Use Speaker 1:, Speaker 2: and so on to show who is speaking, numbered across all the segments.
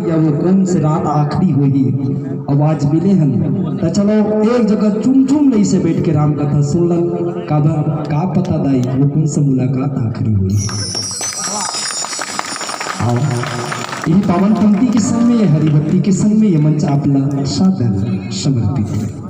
Speaker 1: या वो कौन से रात आखिरी हुई आवाज मिले हम तो चलो एक जगह चुम चुम नहीं से बैठ के राम कथा सुन लन का पता दाई वो कौन सा मुलाकात आखिरी हुई। यही पावन पंक्ति के संग में हरिभक्ति के संग में ये मंच आपला सादर समर्पित है।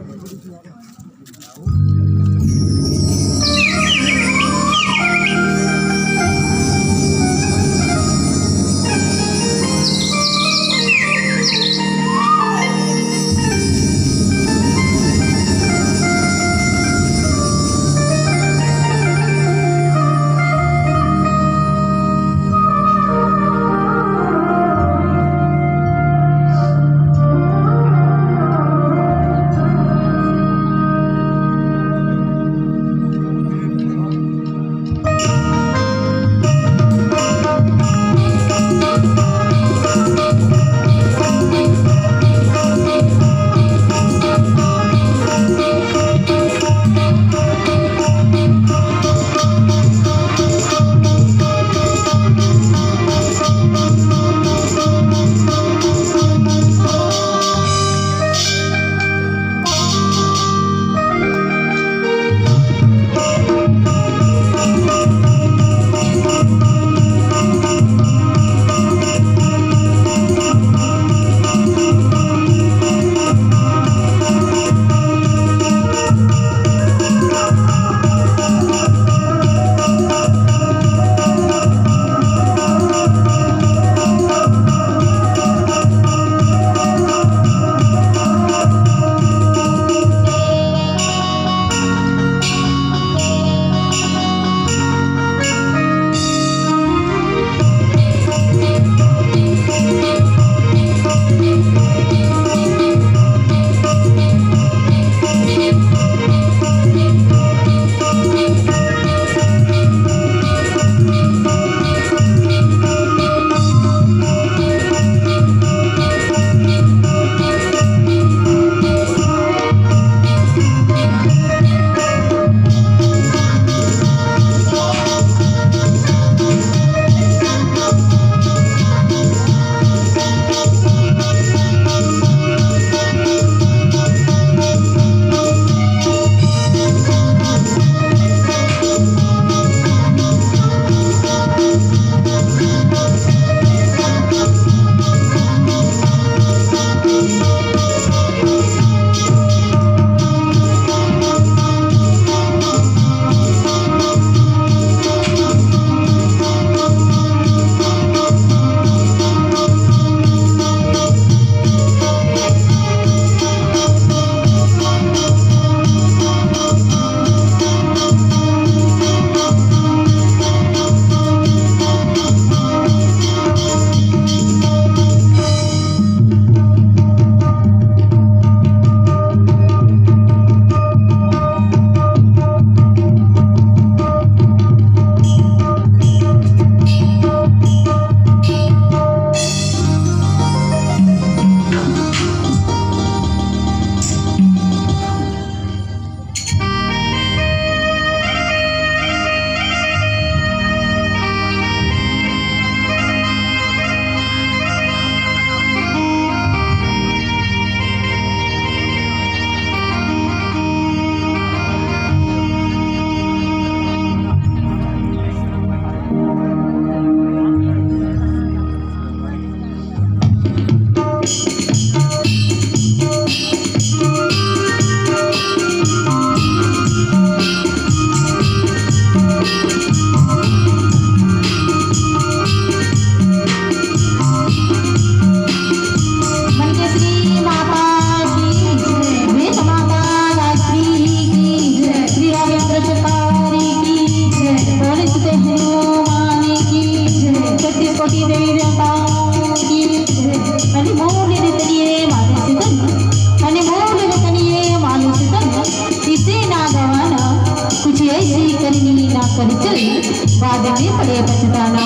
Speaker 2: बाद में पड़े पछताना,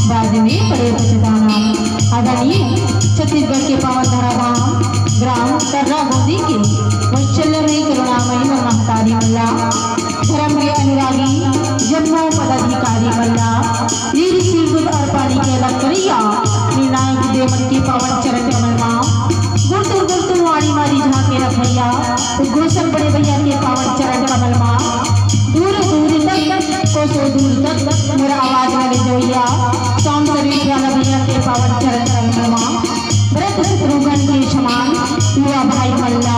Speaker 2: बाद में पड़े पछताना। आदरणीय छत्तीसगढ़ के पावन धराधाम ग्राम कर्रा गोदी के वत्सलमयी करुणामयी महतारी मल्ला, धर्म के अनुरागी जम्मू पदाधिकारी मल्ला, वीर सिंह और पानी के लकड़िया निर्णायक महादेव मन के पावन चरण कमल माँ गुरतुर गुरतुर वाणी मारी झाके रखैया गुरसर बड़े भैया के पावन चरण कमल माँ दूर दूर तक कोसों दूर तक मेरा आवाज वाले जोइया सौम शरीर वाला भैया के पावन चरण कमल माँ व्रत शत्रुघ्न के समान युवा भाई मल्ला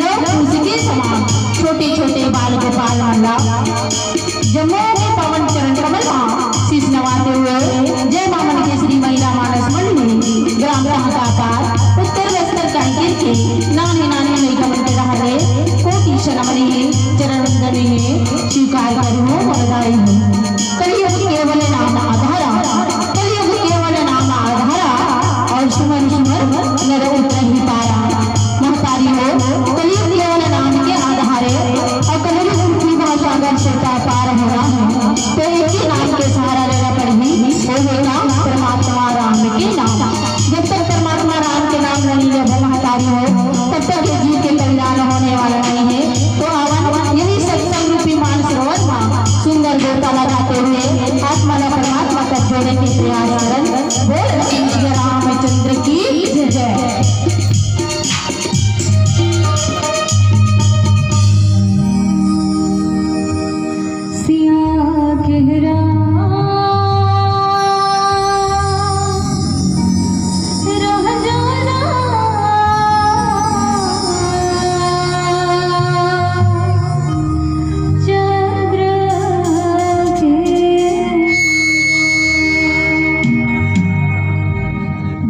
Speaker 2: लोग उसके समान छोटे छोटे बाल गोपाल मल्ला जम्मू के पावन चरण कमल माँ शीश नवाते हुए जय मामन के श्री महिला मानस मंडली ग्राम रहाकार उत्तर वेस्तर कांकेर के नाने नाने नहीं कमल के रहे कोटि शनमरी चरण वंदनी है स्वीकार करूँ वरदाई हूँ कलियुग केवल नाम आधारा कलियुग केवल नाम आधारा और सुमर सुमर नर उतर ही पारा महतारी हो कलियुग केवल नाम के आधारे और कलियुग की महासागर से पार होना है तो एक ही नाम के सहारा लेना पड़ेगी वो होगा परमात्मा राम के नाम जब तक परमात्मा राम के नाम नहीं ले महतारी हो तब तक जीव के कल्याण होने वाला नहीं है तो आवन यही सत्संग रूपी मान सरोवर में सुंदर गोता लगाते हुए आत्मा व परमात्मा तक जोड़ने के प्रयास करन बोल श्री रामचंद्र की जय।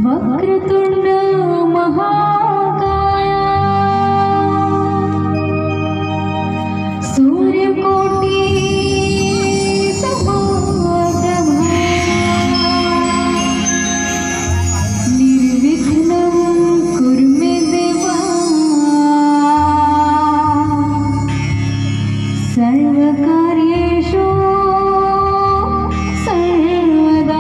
Speaker 3: वक्रतुंड महाकाया सूर्यकोटि समप्रभा निर्विघ्नं कुरु मे देवा सर्वकार्येषु सर्वदा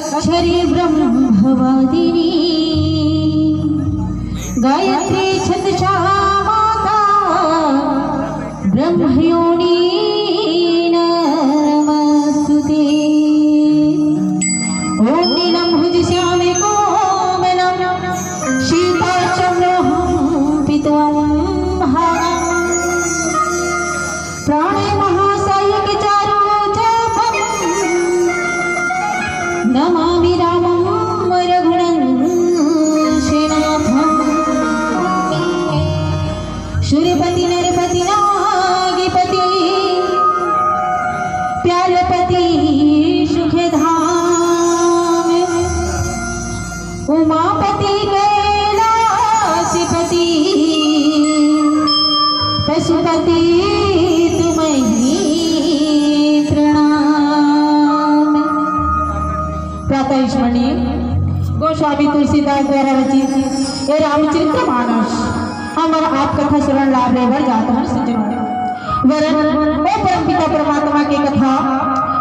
Speaker 2: अक्षरी ब्रह्मवादिनी गायत्री छंदसा माता ब्रह्मयोनी नमस्तुते। ओम नीलम भुजश्यामे कोमलम शीताक्षम्रोहं पित्वं प्राणे महासायक चारुचपं नमामि रामं रघुनन्दनशेनाथं। सूर्यपति नरपति नागपति प्यालपति सुखधाम उमापति कैलासपति पशुपति स्मरणीय गोस्वामी तुलसीदास द्वारा रचित ये रामचरित्र मानस हमारा आप कथा सुनन लाभ रेवर जाता है सज्जनों वरन ओ परमपिता परमात्मा की कथा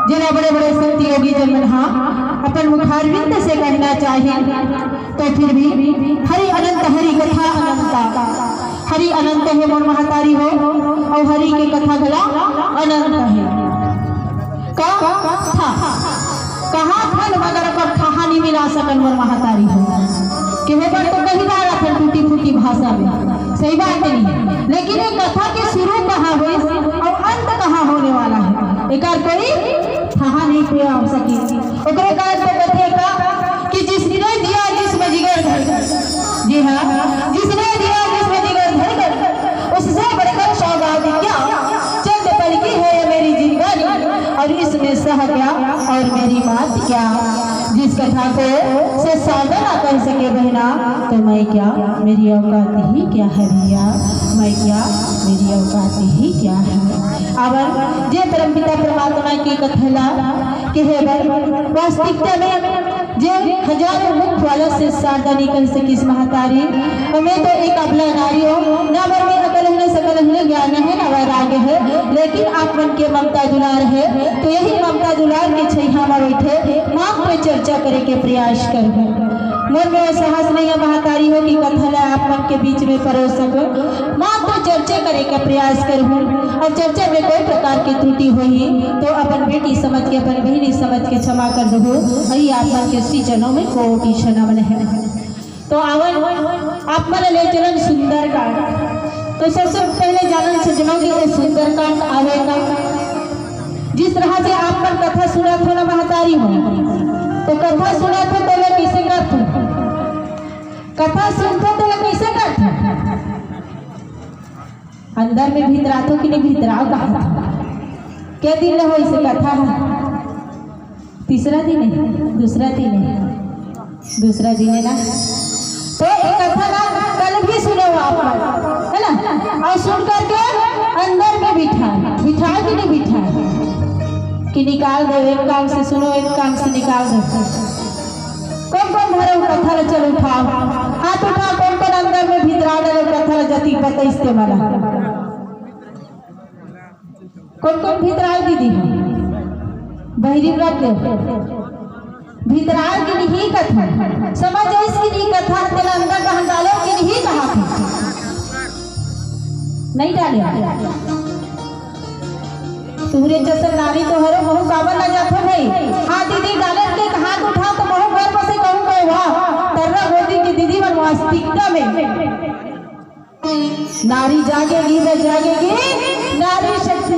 Speaker 2: जिन्हें बड़े बड़े संत योगी जन महा अपन मुखारविंद से कहना चाहिए तो फिर भी हरि अनंत हरि कथा अनंता हरि अनंत है मोर महतारी हो और हरि की कथा भला अनंत है कहा थन मगर पर कहानी मिला सकन मोर महतारी हो कि वो बात तो कही बार अपन टूटी फूटी भाषा में सही बात नहीं है, लेकिन ये कथा के शुरू कहाँ हुई और अंत कहाँ होने वाला है एक कोई कहा नहीं पे आ सकी ओकरे का तो कथे का कि जिसने दिया जिसमें जिगर धर जी हाँ जिसने दिया जिसमें जिगर धर उससे बढ़कर सौगात क्या चंद पल की है मेरी जिंदगी और इसमें सह क्या और मेरी बात क्या। जिस कथा को से सागर ना कह सके बहना तो मैं क्या मेरी औकात ही क्या है भैया मैं क्या मेरी औकात ही क्या है। अब जे परमपिता परमात्मा की कथला के है वास्तविकता में जे हजारों मुख वाला से सारदा नहीं कह सकी इस महतारी हमें तो एक अबला नारी हो ना मन में अकल है सकल है ज्ञान है ना वैराग्य है लेकिन आप मन के ममता दुलार है तो यही ममता दुलार के छैया में बैठे माँ पे चर्चा करे के प्रयास कर मन में साहस नहीं है महतारी हो कि कथा आप मन के बीच में परोस सको माँ तो चर्चा करे का प्रयास करूँ और चर्चा में कोई प्रकार की त्रुटि हुई तो अपन बेटी समझ के अपन बहनी समझ के क्षमा कर दो वही आप मन के श्री जनों में कोटि नमन है। तो आवन आप मन ले चलन सुंदर कांड तो सबसे पहले जानन सज्जनों की सुंदर कांड आवेगा जिस तरह से आप मन कथा सुना थो ना महतारी हो तो कथा सुना थे तो लोग कैसे करते कथा सुनते तो लोग कैसे करते अंदर में भीतरातो कि नहीं भीतराव कहा क्या दिन हो इसे कथा है तीसरा दिन है दूसरा दिन है ना तो एक कथा ना कल भी सुने हो आप है ना और सुन करके अंदर में बिठा कि नहीं बिठा कि निकाल दो एक काम से सुनो एक काम से निकाल दो कौन भरे कथा चल उठाओ हाथ उठाओ कौन अंदर में भितरा डालो कथा जति पता इस्तेमाल कौन भितराल दीदी बहरी व्रत भितराल की नहीं कथा समझ इसकी नहीं कथा तेरा अंदर कहाँ डालो कि नहीं कहा नहीं डाले तुहरे जैसे नारी तो हरो बहु काबर ना जाते भाई हाँ दीदी डाले के हाथ उठाओ तो बहु घर पर से कहूँ गए वाह तर्रा गोदी की दीदी मन वास्तविकता में नारी जागेगी वे जागेगी नारी शक्ति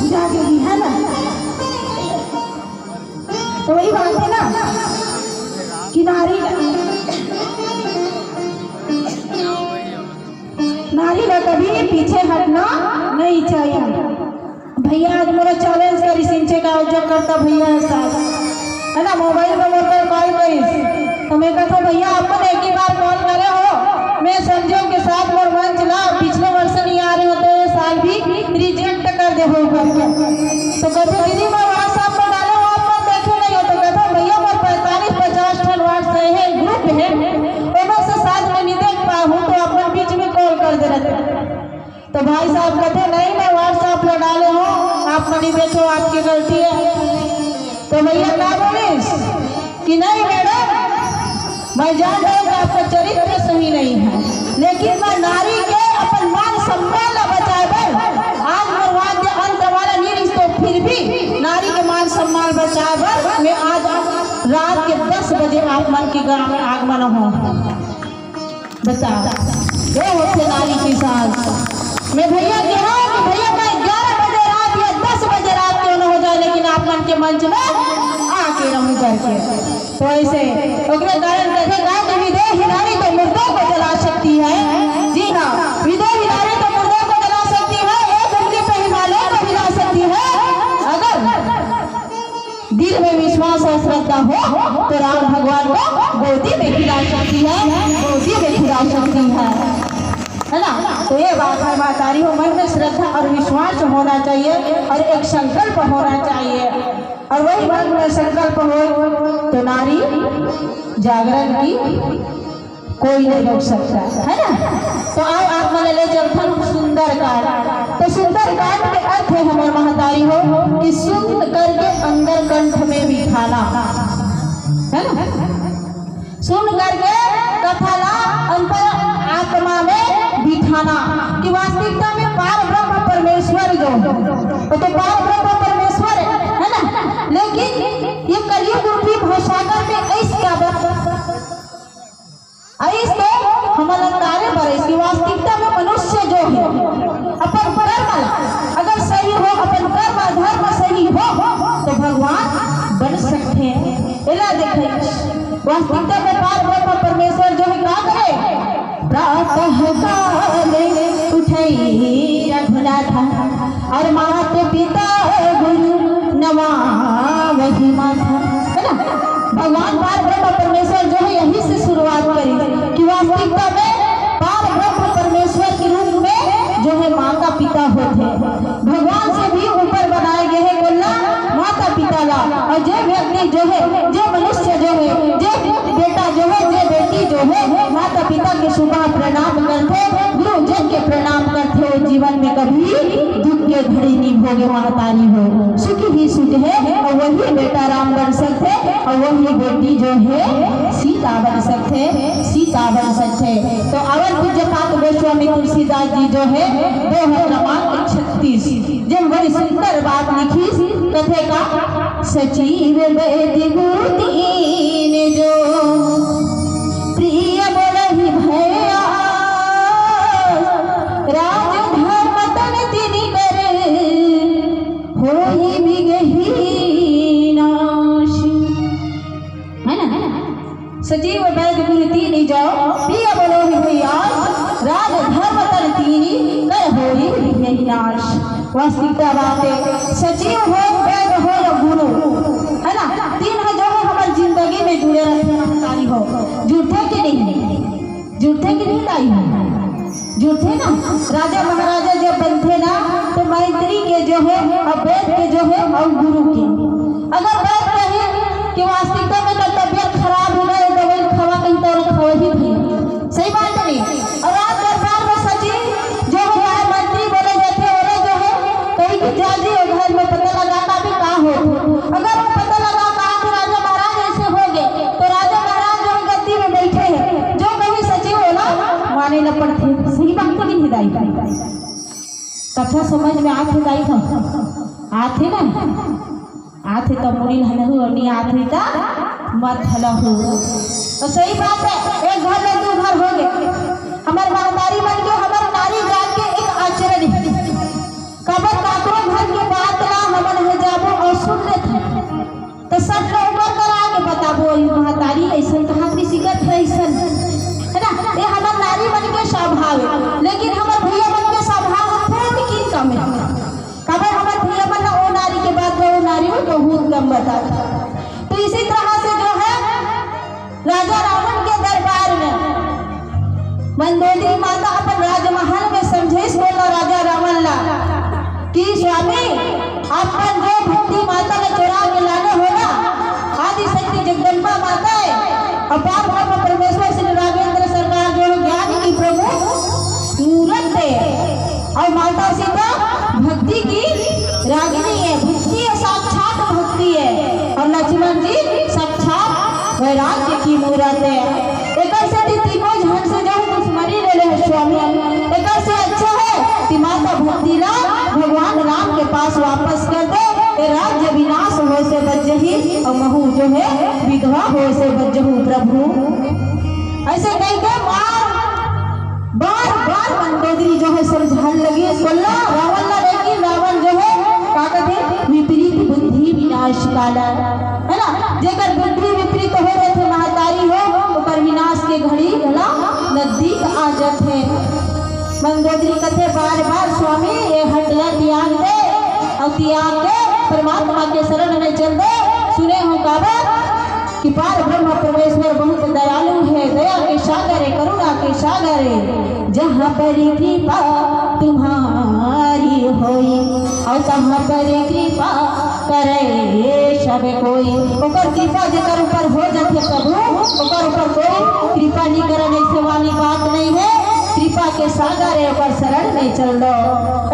Speaker 2: जागेगी है ना तो वही बात है ना कि नारी ना कभी पीछे हटना नहीं चाहिए भैया आज मेरा चैलेंज करी सिंचे का आयोजन करता भैया साहब है ना मोबाइल में मोटर कॉल करी तो मैं कहता भैया आपको एक ही बार कॉल करे हो मैं समझो के साथ और मन चला पिछले वर्ष नहीं आ रहे हो तो ये साल भी रिजेक्ट कर दे हो तो कहते दीदी मैं व्हाट्सएप पर डाले हो आप देखे नहीं हो तो कहता भैया मैं 45-50 ठन व्हाट्सएप है ग्रुप है वो से साथ में नहीं देख पा हूँ तो अपन बीच में कॉल कर दे रहे तो भाई साहब कहते नहीं मैं व्हाट्सएप पर डाले हो आप नहीं देखो आपकी गलती है तो भैया क्या बोलिस कि नहीं मैडम, मैं जान रहा हूँ आपका चरित्र सही नहीं है, लेकिन मैं नारी के अपन मान सम्मान न बचाए बर आज भगवान के अंत वाला नहीं, तो फिर भी नारी के मान सम्मान बचाए बर मैं आज रात के 10 बजे आप मन के गाँव में आगमन हो। बताओ ये होते नारी के साथ। मैं भैया के हाँ कि भैया मैं 11 बजे रात या 10 बजे रात क्यों न हो जाए, लेकिन आप मन के मंच में आके रहूं करके। तो ऐसे ओकरे कारण कहेगा कि विदेही नारी तो मुर्दों को जला सकती है। जी हाँ, विदेही नारी तो मुर्दों को जला सकती है, एक उनके पे हिमालय को हिला सकती है। अगर दिल में विश्वास और श्रद्धा हो तो राम भगवान को गोदी में खिला सकती है, गोदी में खिला सकती है ना। तो ये बात है मातारी हो, मन में श्रद्धा और विश्वास होना चाहिए और एक संकल्प होना चाहिए, और वही मन में संकल्प हो तो नारी जागरण की कोई नहीं रोक सकता है ना। तो आओ आप मैंने ले चलता सुंदर कांड। तो सुंदर कांड के अर्थ है हमारे महतारी हो कि सुन करके अंदर कंठ में बिठाना है ना, सुन करके कथाला अंतर आत्मा में बिठाना कि वास्तविकता में पार ब्रह्म परमेश्वर जो तो पार ब्रह्म परमेश्वर है ना। लेकिन ये कलयुग रूपी भवसागर में इसका ऐस तो हम अलंकारे पर इसकी वास्तविकता में मनुष्य जो है अपन कर्म अगर सही हो, अपन कर्म धर्म सही हो तो भगवान बन सकते हैं। एला देखे वास्तविकता में पार ब्रह्म परमेश्वर जो है क्या करे, प्रातः काले उठई रघुनाथ और मात पिता गुरु नमावहि माथा है ना। भगवान पार ब्रह्म परमेश्वर जो है यहीं से शुरुआत करी कि वास्तविकता में पार ब्रह्म परमेश्वर के रूप में जो है माता पिता होते हैं। भगवान से भी ऊपर बनाए गए हैं बोलना माता पिता ला, और जो व्यक्ति जो है, जो मनुष्य जो है, जो बेटा जो है, जो बेटी जो है माता पिता के सुबह प्रणाम करते, गुरुजन के प्रणाम करते हो, जीवन में कभी दुख के घड़ी नहीं भोगे महतारी हो, सुखी ही सुख है। और वही बेटा राम बन सकते और वही बेटी जो है सीता बन सकते, सीता बन सकते। तो अवध पूज्य पाठ गोस्वामी तुलसीदास जी जो है 236 जब बड़ी सुंदर बात लिखी कथे का, सचिव वेद गुरुदीन जो प्रिय बोलहि भैया राज धर्म तन तिनि कर होई बिगही नाश है ना। सजीव वैद्य गुरु तीनी जाओ प्रिय बोलहि भैया राज धर्म तन तिनि कर होई बिगही नाश। वास्तविकता बात है, सचिव हो, वैद्य हो या गुरु है ना, तीन है जो है हमारी जिंदगी में जुड़े रहते हो। जुड़ते कि नहीं, जुड़ते कि नहीं लाई हो, जुड़ते ना। राजा महाराजा जब बनते ना तो मैत्री के जो है और वैद्य के जो है और गुरु के, अगर वैद्य कहे कि वास्तविकता में तबियत खराब हो गए दवाई खवा कहीं तो खवा ही थी, सही बात नहीं। और रात दरबार में सचिव जो है मंत्री बोले जाते बोले जो है कहीं की जाजी और घर में पता लगाना भी कहा हो, अगर वो पता लगा कहा कि राजा महाराज ऐसे हो गए तो राजा महाराज जो गद्दी में बैठे हैं जो कहीं सचिव होला माने न पड़ते। सही बात तो नहीं हिदाई कथा समझ में आते दाई था आते ना आते तो मुड़ी हलहु और नहीं आते ता मत हलहु। तो सही बात है, एक घर में 2 घर हो गए। हमारे महतारी बन के हमारे नारी जात के एक आचरण है, कबर काकरो घर के बात ना हमन हो जाबो और सुन लेते तो सब लोग ऊपर करा के बताबो महतारी ऐसा कहाँ की सिकत है ऐसा है ना। ये हमारे नारी बन के स्वभाव है, लेकिन हमारे भैया बन के स्वभाव थोड़ी की कम है। कबर हमारे भैया बन वो नारी के बात वो नारी में बहुत कम बताता। तो इसी तरह से जो है राजा रावण के दरबार में मंदोदरी माता अपन राजमहल में समझेस बोला राजा रावण ला कि स्वामी अपन जो भक्ति माता ने चुरा के लाने होगा, आदि शक्ति जगदम्बा माता है, अपार ब्रह्म परमेश्वर श्री राघवेंद्र सरकार जो ज्ञान की प्रमुख मूर्त है और माता सीता भक्ति की रागिनी है, भक्ति है, साक्षात भक्ति है। और वैराग्य की मूरत है। एक से तीनों जहां से जो दुश्मनी ले ले स्वामी, एक से अच्छा है कि माता भक्तिला भगवान राम के पास वापस कर दे। ये राज्य विनाश हो से बचही और महू जो है विधवा हो से बचहू प्रभु। ऐसे कह के बार बार मंदोदरी जो है समझाने लगी बोला रावण ना, लेकिन रावण जो है का कहते विपरीत बुद्धि विनाश काला है ना, जेकर बुद्धि विपरीत हो रहे थे महतारी हो ओकर विनाश के घड़ी गला नजदीक आ जाते। मंदोदरी कहते बार बार स्वामी ये हटला त्याग दे और त्याग के परमात्मा के शरण में चल दे। सुने हो काबा कि पार ब्रह्म परमेश्वर बहुत दयालु है, दया के सागर है, करुणा के सागर है। जहाँ पर कृपा तुम्हारी होई और तहाँ पर कृपा करे सब कोई। ओकर कृपा जेकर ऊपर हो जाते प्रभु, ओकर ऊपर कोई कृपा नहीं करे, ऐसे वाली बात नहीं है। कृपा के सागर है, ओकर शरण में चल लो।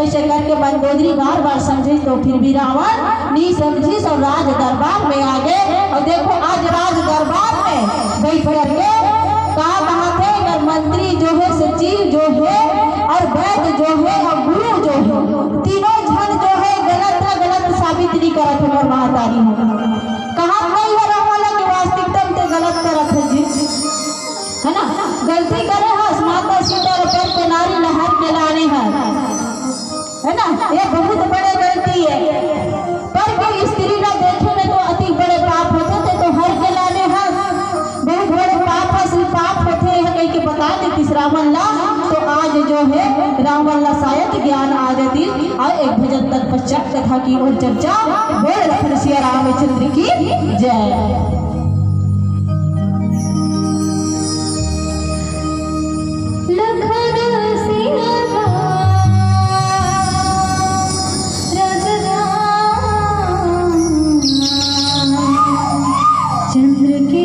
Speaker 2: ऐसे करके मंदोदरी बार बार समझी तो फिर भी रावण नहीं समझी, सब राज दरबार में आ गए। और देखो आज राज दरबार में बैठ करके कहा थे अगर मंत्री जो है, सचिव जो है और वैद्य जो है और गुरु जो है, तीनों जन जो है गलत साबित नहीं करत है। महातारी हो कहा नहीं है रावण की वास्तविकता में गलत करत है जी, है ना, गलती करे हस माता सीता पर के नारी लहर के लाने है ना, ये बहुत बड़े गलती है। पर कोई स्त्री ना देखे में तो अति बड़े पाप होते थे, तो हर के लाने हैं बहुत बड़े पाप है, सिर्फ पाप होते हैं कहीं के बता देती रावण ला। तो आज जो है रावण ला शायद ज्ञान आ जाती। और एक भजन तत्पश्चात कथा की और चर्चा बोल रखन सिया रामचंद्र की जय।
Speaker 3: चंद्र के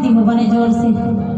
Speaker 2: दी हो बने जोर से।